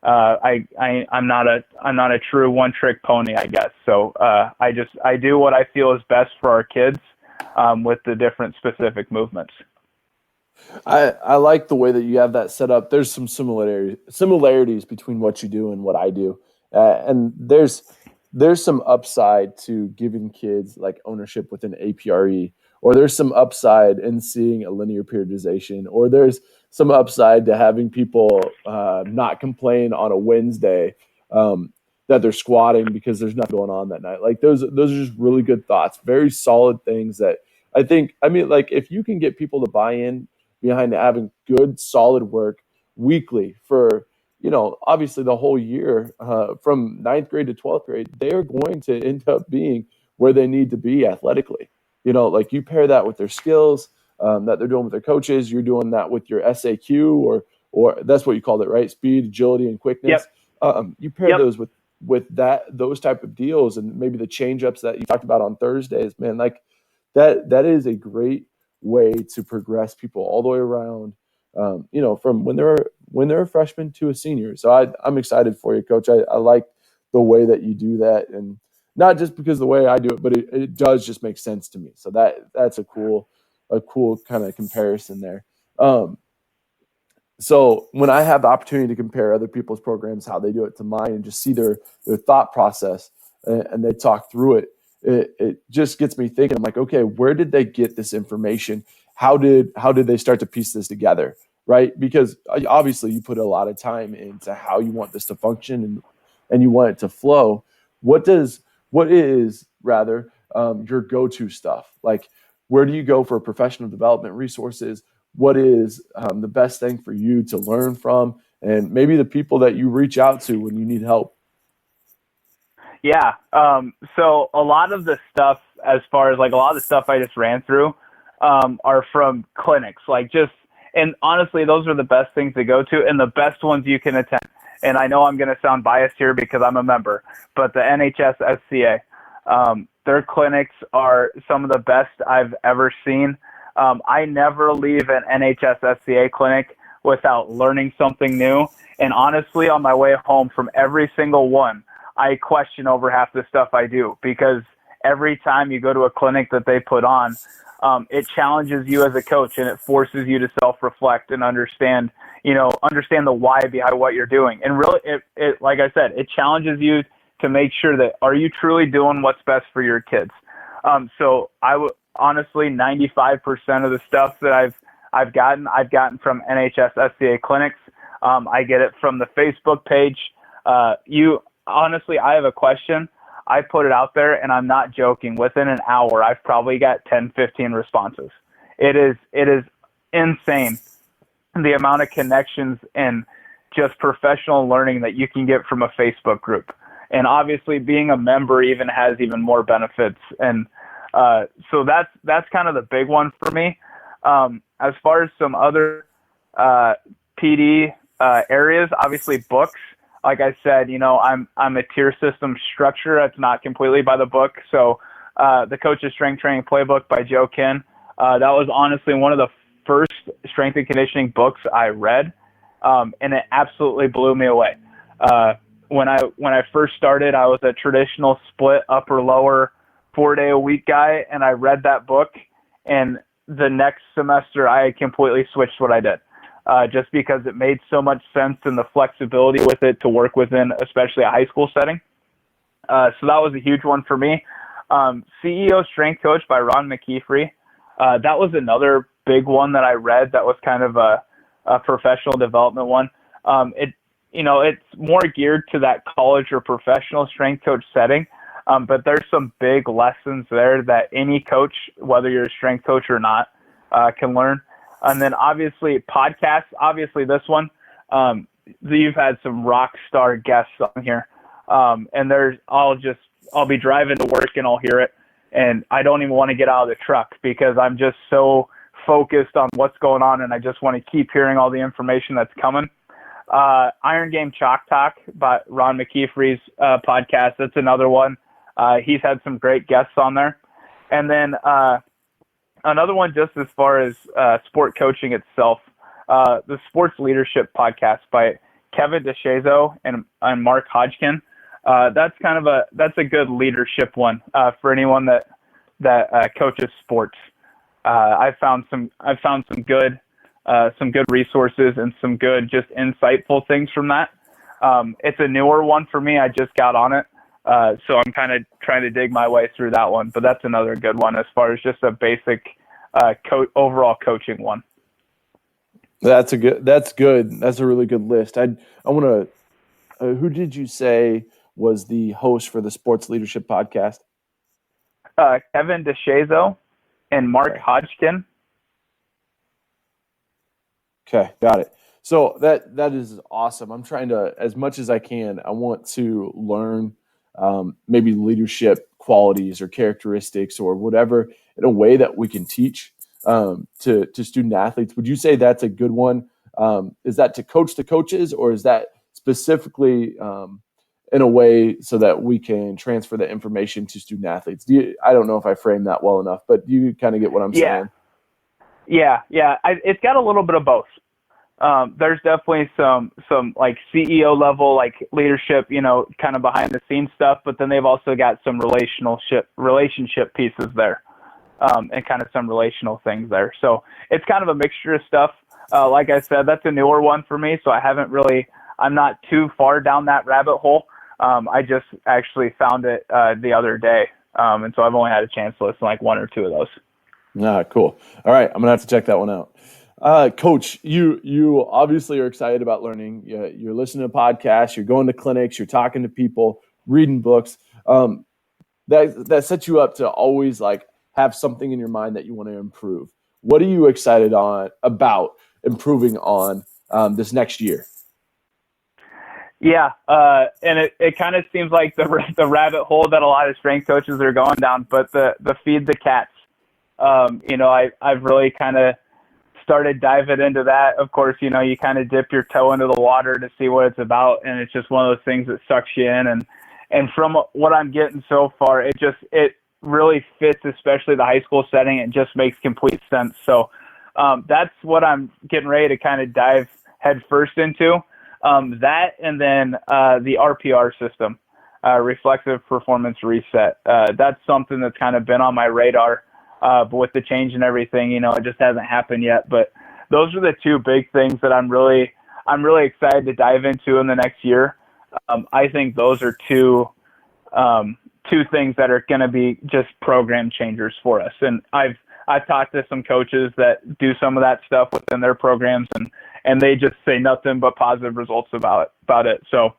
I'm not a true one-trick pony, I guess. So I do what I feel is best for our kids. With the different specific movements. I like the way that you have that set up. There's some similarities between what you do and what I do. And there's some upside to giving kids like ownership with an APRE, or there's some upside in seeing a linear periodization, or there's some upside to having people not complain on a Wednesday that they're squatting because there's nothing going on that night. Like those are just really good thoughts, very solid things that if you can get people to buy in behind having good, solid work weekly for, obviously the whole year, from 9th grade to 12th grade, they're going to end up being where they need to be athletically. You pair that with their skills that they're doing with their coaches, you're doing that with your SAQ or that's what you called it, right? Speed, agility, and quickness. Yep. You pair those with those type of deals, and maybe the change ups that you talked about on Thursdays, man, like that is a great way to progress people all the way around, from when they're a freshman to a senior. So I'm excited for you, Coach. I like the way that you do that, and not just because of the way I do it, but it does just make sense to me. So that's a cool kind of comparison there. So when I have the opportunity to compare other people's programs, how they do it to mine, and just see their thought process, and they talk through it, it just gets me thinking. I'm like, okay, where did they get this information? How did they start to piece this together, right? Because obviously you put a lot of time into how you want this to function and you want it to flow. What is your go-to stuff? Like, where do you go for professional development resources? What is the best thing for you to learn from, and maybe the people that you reach out to when you need help? Yeah. So a lot of the stuff, as far as like a lot of the stuff I just ran through, are from clinics. And honestly, those are the best things to go to and the best ones you can attend. And I know I'm going to sound biased here because I'm a member, but the NHSSCA, their clinics are some of the best I've ever seen. I never leave an NHSSCA clinic without learning something new. And honestly, on my way home from every single one, I question over half the stuff I do, because every time you go to a clinic that they put on, it challenges you as a coach, and it forces you to self-reflect and understand, understand the why behind what you're doing. And really, it like I said, it challenges you to make sure that are you truly doing what's best for your kids. So I would honestly, 95% of the stuff that I've gotten from NHSSCA clinics. I get it from the Facebook page. Honestly, I have a question. I put it out there, and I'm not joking. Within an hour, I've probably got 10, 15 responses. It is insane the amount of connections and just professional learning that you can get from a Facebook group. And obviously, being a member even has even more benefits. And so that's kind of the big one for me. As far as some other PD areas, obviously books. Like I said, I'm a tier system structure. It's not completely by the book. So the Coach's Strength Training Playbook by Joe Kin, that was honestly one of the first strength and conditioning books I read, and it absolutely blew me away. When I first started, I was a traditional split upper lower 4-day-a-week guy, and I read that book, and the next semester I completely switched what I did. Just because it made so much sense and the flexibility with it to work within, especially a high school setting. So that was a huge one for me. CEO Strength Coach by Ron McKeefrey. That was another big one that I read that was kind of a professional development one. It's more geared to that college or professional strength coach setting. But there's some big lessons there that any coach, whether you're a strength coach or not, can learn. And then obviously podcasts, this one, you've had some rock star guests on here. And I'll be driving to work and I'll hear it. And I don't even want to get out of the truck because I'm just so focused on what's going on. And I just want to keep hearing all the information that's coming. Iron Game Chalk Talk by Ron McKeefrey's podcast. That's another one. He's had some great guests on there. And then, another one, just as far as sport coaching itself, the Sports Leadership Podcast by Kevin DeShazo and Mark Hodgkin. That's a good leadership one for anyone that coaches sports. I've found some good resources and some good just insightful things from that. It's a newer one for me. I just got on it. So I'm kind of trying to dig my way through that one, but that's another good one as far as just a basic overall coaching one. That's good. That's a really good list. I want to. Who did you say was the host for the Sports Leadership Podcast? Kevin DeShazo and Mark Hodgkin. Okay, got it. So that is awesome. I'm trying to, as much as I can, I want to learn maybe leadership qualities or characteristics or whatever in a way that we can teach to student athletes. Would you say that's a good one? Is that to coach the coaches, or is that specifically in a way so that we can transfer the information to student athletes? I don't know if I framed that well enough, but do you kind of get what I'm saying? Yeah. It's got a little bit of both. There's definitely some like CEO level, like leadership, kind of behind the scenes stuff, but then they've also got some relationship pieces there, and kind of some relational things there. So it's kind of a mixture of stuff. Like I said, that's a newer one for me. So I'm not too far down that rabbit hole. I just actually found it, the other day. And so I've only had a chance to listen to like one or two of those. Cool. All right. I'm going to have to check that one out. Coach, you obviously are excited about learning. You're listening to podcasts, you're going to clinics, you're talking to people, reading books. That sets you up to always like have something in your mind that you want to improve. What are you excited about improving on this next year? Yeah, and it kind of seems like the rabbit hole that a lot of strength coaches are going down, but the feed the cats. I've really kind of started diving into that. Of course, you kind of dip your toe into the water to see what it's about, and it's just one of those things that sucks you in. And from what I'm getting so far, it really fits, especially the high school setting. It just makes complete sense. So that's what I'm getting ready to kind of dive head first into. That and then the RPR system, reflexive performance reset. That's something that's kind of been on my radar. But with the change and everything, it just hasn't happened yet. But those are the two big things that I'm really excited to dive into in the next year. I think those are two things that are going to be just program changers for us. And I've talked to some coaches that do some of that stuff within their programs, and they just say nothing but positive results about it. So,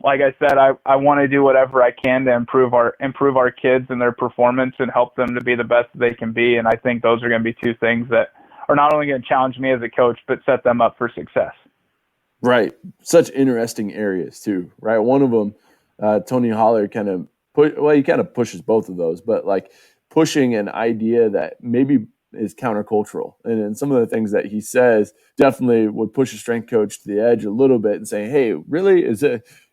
like I said, I want to do whatever I can to improve our kids and their performance and help them to be the best they can be. And I think those are going to be two things that are not only going to challenge me as a coach, but set them up for success. Right. Such interesting areas too, right? One of them, Tony Holler he kind of pushes both of those, but like pushing an idea that maybe is countercultural. And then some of the things that he says definitely would push a strength coach to the edge a little bit and say, hey, really?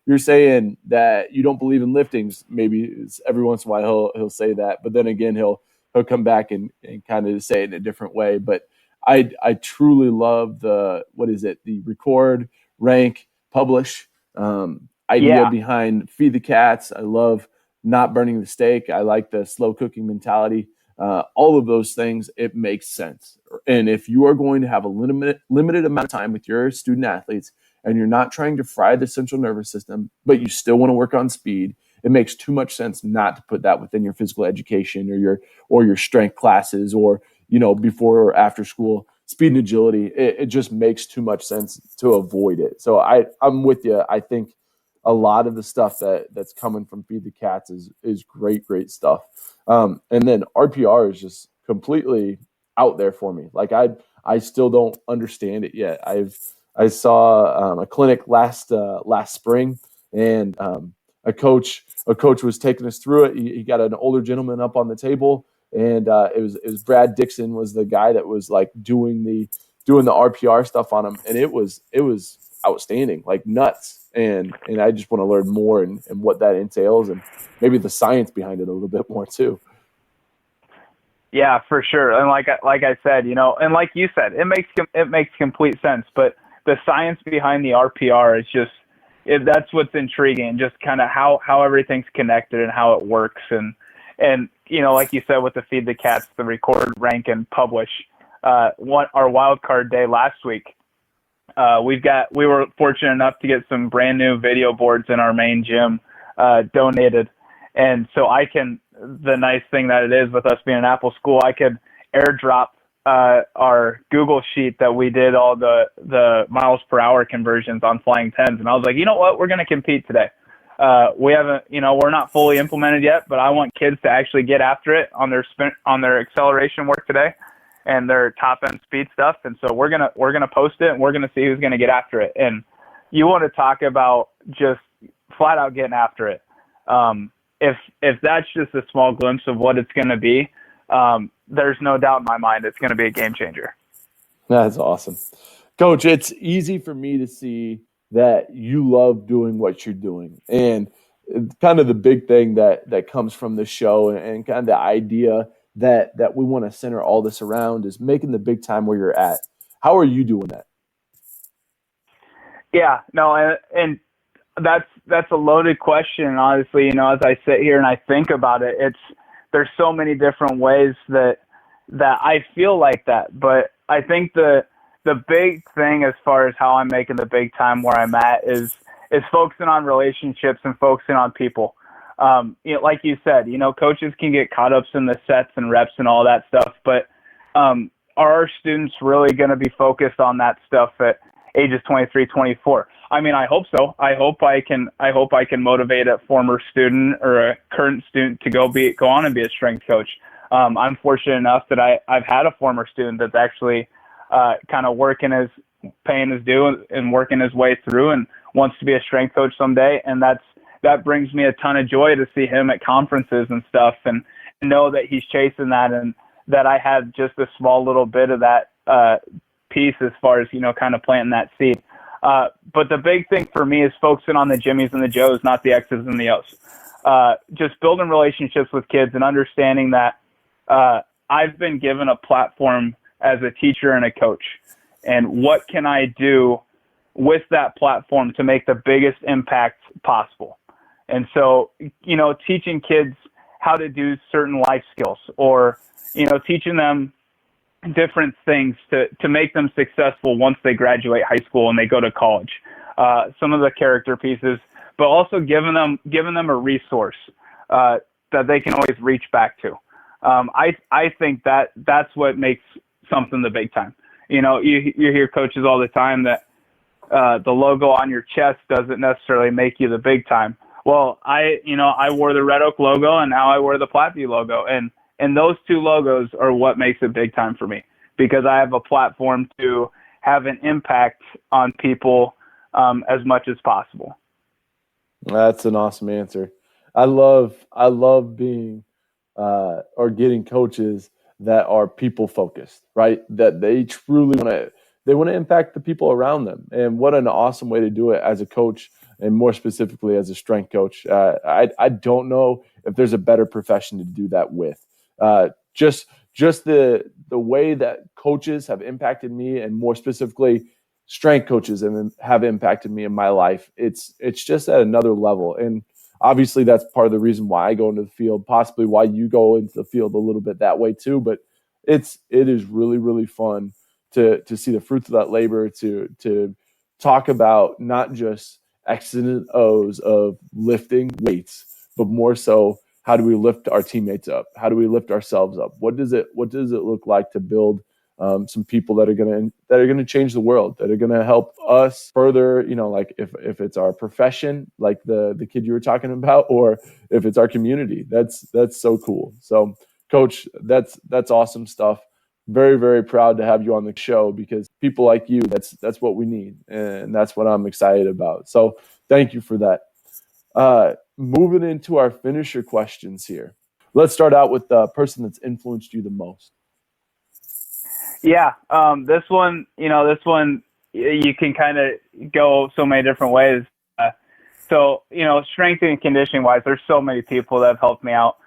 You're saying that you don't believe in liftings? Maybe every once in a while he'll say that, but then again, he'll come back and kind of say it in a different way. But I truly love the record, rank, publish idea behind Feed the Cats. I love not burning the steak. I like the slow cooking mentality. All of those things, it makes sense. And if you are going to have a limited amount of time with your student athletes and you're not trying to fry the central nervous system, but you still want to work on speed, it makes too much sense not to put that within your physical education or your strength classes or, before or after school speed and agility. It just makes too much sense to avoid it. So I'm with you. I think a lot of the stuff that's coming from Feed the Cats is great stuff. And then RPR is just completely out there for me. Like I still don't understand it yet. I saw a clinic last spring, and a coach was taking us through it. He got an older gentleman up on the table, and it was Brad Dixon was the guy that was like doing the RPR stuff on him, and it was outstanding, like nuts. And I just want to learn more and what that entails, and maybe the science behind it a little bit more too. Yeah, for sure. And like I said, and like you said, it makes complete sense. But the science behind the RPR is that's what's intriguing. Just kind of how everything's connected and how it works. And like you said with the Feed the Cats, the record, rank, and publish. Our wild card day last week. We were fortunate enough to get some brand new video boards in our main gym donated. And so the nice thing that it is with us being an Apple school, I could airdrop our Google sheet that we did all the miles per hour conversions on flying tens. And I was like, you know what, we're going to compete today. We haven't, we're not fully implemented yet, but I want kids to actually get after it on their acceleration work today and their top end speed stuff. And so we're gonna post it, and we're gonna see who's gonna get after it. And you want to talk about just flat out getting after it. If that's just a small glimpse of what it's gonna be, there's no doubt in my mind it's gonna be a game changer. That's awesome, Coach. It's easy for me to see that you love doing what you're doing, and kind of the big thing that comes from the show and kind of the idea that we want to center all this around is making the big time where you're at. How are you doing that? Yeah, no, and that's a loaded question. Honestly, as I sit here and I think about it, there's so many different ways that I feel like that. But I think the big thing as far as how I'm making the big time where I'm at is focusing on relationships and focusing on people. Like you said, coaches can get caught up in the sets and reps and all that stuff, but are our students really going to be focused on that stuff at ages 23, 24? I mean, I hope so. I hope I can motivate a former student or a current student to go on and be a strength coach. I'm fortunate enough that I've had a former student that's actually kind of paying his due and working his way through and wants to be a strength coach someday, and that brings me a ton of joy to see him at conferences and stuff and know that he's chasing that and that I had just a small little bit of that piece as far as, kind of planting that seed. But the big thing for me is focusing on the Jimmies and the Joes, not the X's and the O's. Just building relationships with kids and understanding that I've been given a platform as a teacher and a coach. And what can I do with that platform to make the biggest impact possible? And so, teaching kids how to do certain life skills or, teaching them different things to make them successful once they graduate high school and they go to college. Some of the character pieces, but also giving them a resource that they can always reach back to. I think that's what makes something the big time. You know, you hear coaches all the time that the logo on your chest doesn't necessarily make you the big time. Well, I wore the Red Oak logo and now I wear the Platteview logo, and those two logos are what makes it big time for me, because I have a platform to have an impact on people as much as possible. That's an awesome answer. I love being or getting coaches that are people focused, right? That they truly want to impact the people around them. And what an awesome way to do it as a coach, and more specifically as a strength coach. I don't know if there's a better profession to do that with. Just the way that coaches have impacted me, and more specifically strength coaches have impacted me in my life. It's just at another level. And obviously that's part of the reason why I go into the field, possibly why you go into the field a little bit that way too. But it is really, really fun to see the fruits of that labor, to talk about not just X's and O's of lifting weights, but more so, how do we lift our teammates up? How do we lift ourselves up? What does it look like to build some people that are gonna change the world, that are gonna help us further? You know, like if it's our profession, like the kid you were talking about, or if it's our community. That's so cool. So, Coach, that's awesome stuff. Very, very proud to have you on the show, because people like you, that's what we need, and that's what I'm excited about. So, thank you for that. Moving into our finisher questions here. Let's start out with the person that's influenced you the most. Yeah, this one you can kind of go so many different ways. So, strength and conditioning wise, there's so many people that have helped me out.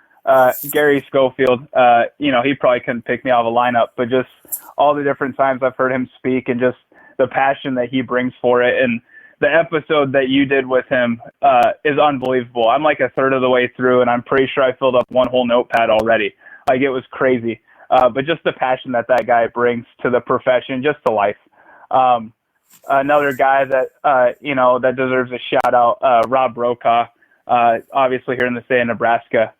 Gary Schofield, he probably couldn't pick me out of a lineup, but just all the different times I've heard him speak, and just the passion that he brings for it. And the episode that you did with him is unbelievable. I'm like a third of the way through, and I'm pretty sure I filled up one whole notepad already. Like, it was crazy. But just the passion that guy brings to the profession, just to life. Another guy that, that deserves a shout out, Rob Brokaw, obviously here in the state of Nebraska.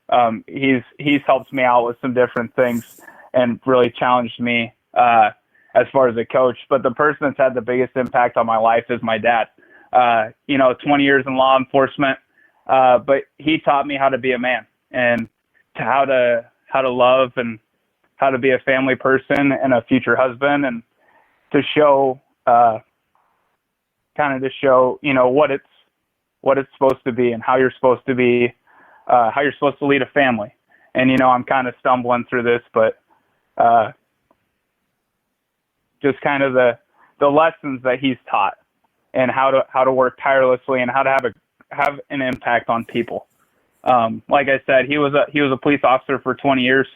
He's helped me out with some different things and really challenged me as far as a coach. But the person that's had the biggest impact on my life is my dad. 20 years in law enforcement, but he taught me how to be a man, and how to love, and how to be a family person and a future husband, and to show what it's supposed to be, and how you're supposed to be, how you're supposed to lead a family. And I'm kind of stumbling through this, but just kind of the lessons that he's taught, and how to work tirelessly, and how to have an impact on people. Like I said, he was a police officer for 20 years.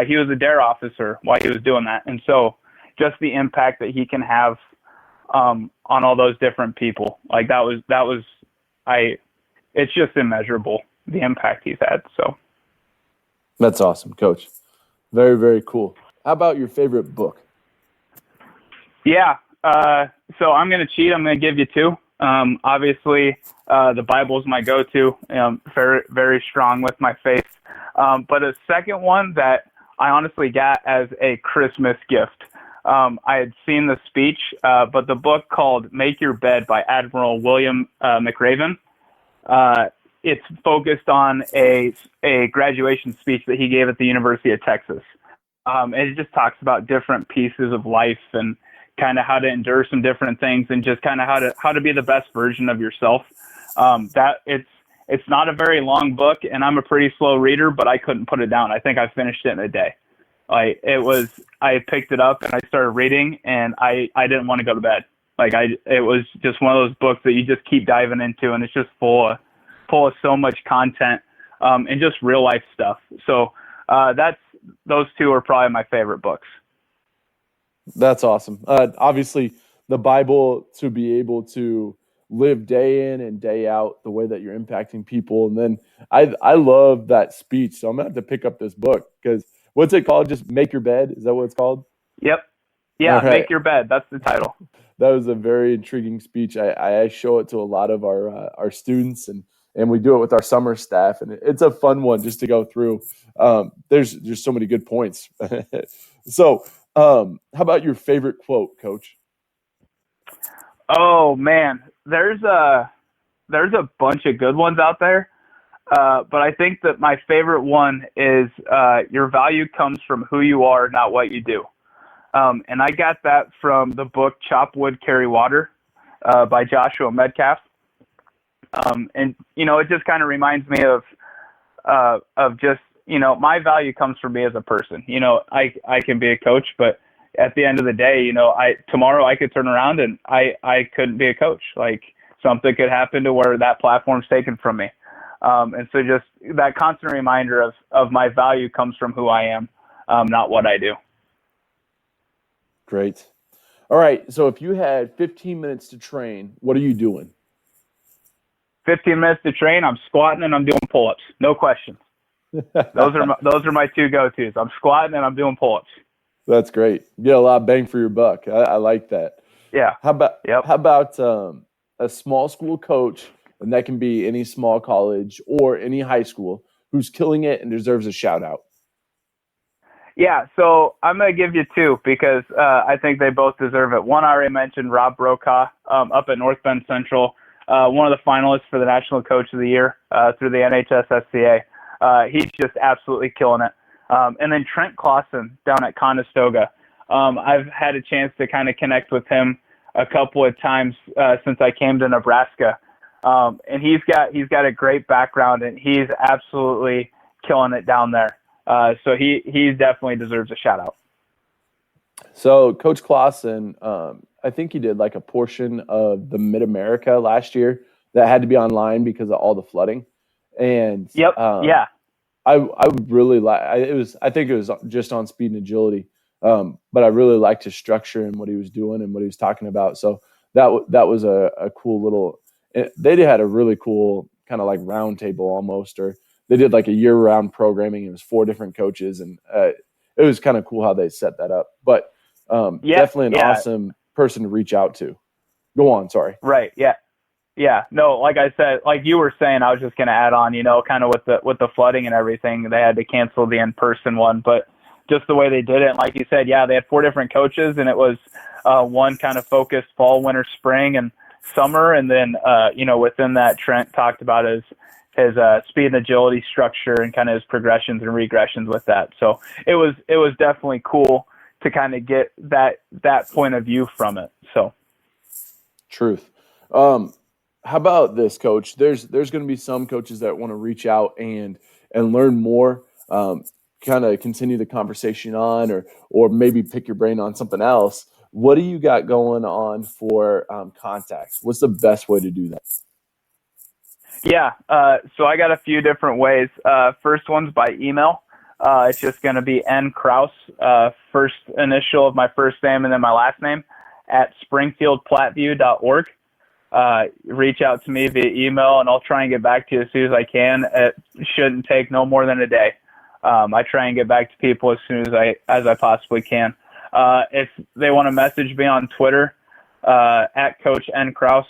He was a DARE officer while he was doing that. And so just the impact that he can have on all those different people, like it's just immeasurable, the impact he's had. So that's awesome, Coach. Very, very cool. How about your favorite book? Yeah. So I'm going to cheat. I'm going to give you two. Obviously, the Bible is my go-to. Very, very strong with my faith. But a second one that I honestly got as a Christmas gift. I had seen the speech, but the book called Make Your Bed by Admiral William McRaven. It's focused on a graduation speech that he gave at the University of Texas. And it just talks about different pieces of life, and kind of how to endure some different things, and just kind of how to be the best version of yourself. It's not a very long book, and I'm a pretty slow reader, but I couldn't put it down. I think I finished it in a day. I picked it up and I started reading, and I didn't want to go to bed. It was just one of those books that you just keep diving into, and it's just full of so much content, and just real life stuff. So, those two are probably my favorite books. That's awesome. Obviously the Bible, to be able to live day in and day out the way that you're impacting people. And then I love that speech. So I'm gonna have to pick up this book, because what's it called? Just Make Your Bed. Is that what it's called? Yep. Yeah, All right. Make Your Bed. That's the title. That was a very intriguing speech. I show it to a lot of our students, and we do it with our summer staff, and it's a fun one just to go through. There's so many good points. So, how about your favorite quote, Coach? Oh man, there's a bunch of good ones out there, but I think that my favorite one is your value comes from who you are, not what you do. And I got that from the book Chop Wood, Carry Water by Joshua Medcalf. And, it just kind of reminds me of just, my value comes from me as a person. I can be a coach, but at the end of the day, tomorrow I could turn around and I couldn't be a coach. Like something could happen to where that platform's taken from me. And so just that constant reminder of my value comes from who I am, not what I do. Great. All right. So if you had 15 minutes to train, what are you doing? 15 minutes to train, I'm squatting and I'm doing pull-ups. No questions. Those are my two go-tos. I'm squatting and I'm doing pull-ups. That's great. You get a lot of bang for your buck. I like that. Yeah. How about a small school coach, and that can be any small college or any high school, who's killing it and deserves a shout out? Yeah, so I'm going to give you two because I think they both deserve it. One I already mentioned, Rob Brokaw, up at North Bend Central, one of the finalists for the National Coach of the Year through the NHSSCA. He's just absolutely killing it. And then Trent Clausen down at Conestoga. I've had a chance to kind of connect with him a couple of times since I came to Nebraska. And he's got a great background, and he's absolutely killing it down there. So he definitely deserves a shout out. So Coach Clausen, I think he did like a portion of the Mid-America last year that had to be online because of all the flooding. And yep, yeah, I would really like I think it was just on speed and agility, but I really liked his structure and what he was doing and what he was talking about. So that was a cool little. They had a really cool kind of like round table almost, or they did like a year-round programming. It was 4 different coaches, and it was kind of cool how they set that up. But definitely an awesome person to reach out to. Go on, sorry. Right, yeah. Yeah, no, like I said, like you were saying, I was just going to add on, kind of with the flooding and everything, they had to cancel the in-person one, but just the way they did it, like you said, yeah, they had 4 different coaches, and it was one kind of focused fall, winter, spring, and summer, and then, within that, Trent talked about his speed and agility structure and kind of his progressions and regressions with that. So it was definitely cool to kind of get that point of view from it. So truth. How about this, Coach? There's going to be some coaches that want to reach out and learn more, kind of continue the conversation on, or maybe pick your brain on something else. What do you got going on for contacts? What's the best way to do that? Yeah, so I got a few different ways. First one's by email. It's just going to be Crouse, first initial of my first name and then my last name, at springfieldplatteview.org. Reach out to me via email, and I'll try and get back to you as soon as I can. It shouldn't take no more than a day. I try and get back to people as soon as I possibly can. If they want to message me on Twitter, at Coach N Crouse,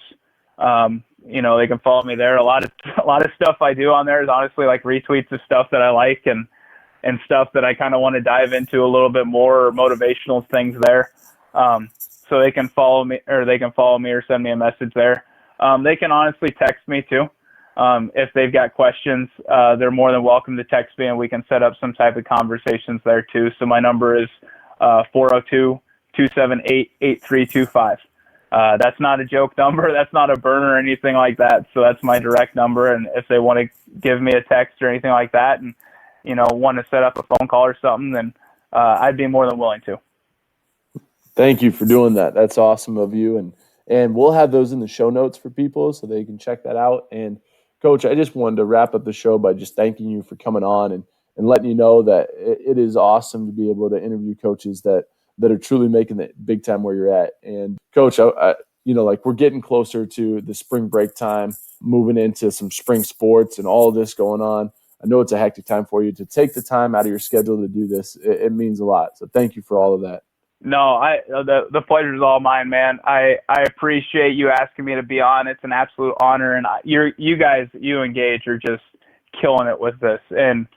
they can follow me there. A lot of stuff I do on there is honestly like retweets of stuff that I like and stuff that I kind of want to dive into a little bit more, or motivational things there. So they can follow me or send me a message there. They can honestly text me too. If they've got questions, they're more than welcome to text me, and we can set up some type of conversations there too. So my number is 402-278-8325. That's not a joke number. That's not a burner or anything like that. So that's my direct number. And if they want to give me a text or anything like that and, want to set up a phone call or something, then I'd be more than willing to. Thank you for doing that. That's awesome of you. And we'll have those in the show notes for people so they can check that out. And Coach, I just wanted to wrap up the show by just thanking you for coming on and letting you know that it is awesome to be able to interview coaches that are truly making it big time where you're at. And Coach, we're getting closer to the spring break time, moving into some spring sports and all of this going on. I know it's a hectic time for you. To take the time out of your schedule to do this, it means a lot. So thank you for all of that. No, the pleasure is all mine, man. I appreciate you asking me to be on. It's an absolute honor, and you guys, you Engage, are just killing it with this. And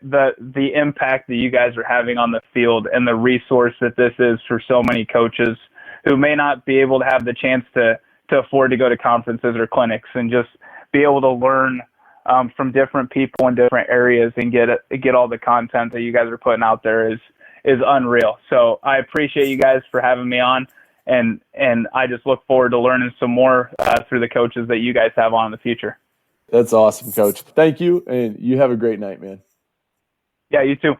the impact that you guys are having on the field and the resource that this is for so many coaches who may not be able to have the chance to afford to go to conferences or clinics, and just be able to learn from different people in different areas and get all the content that you guys are putting out there is unreal. So I appreciate you guys for having me on, and I just look forward to learning some more through the coaches that you guys have on in the future. That's awesome, Coach. Thank you, and you have a great night, man. Yeah, you too.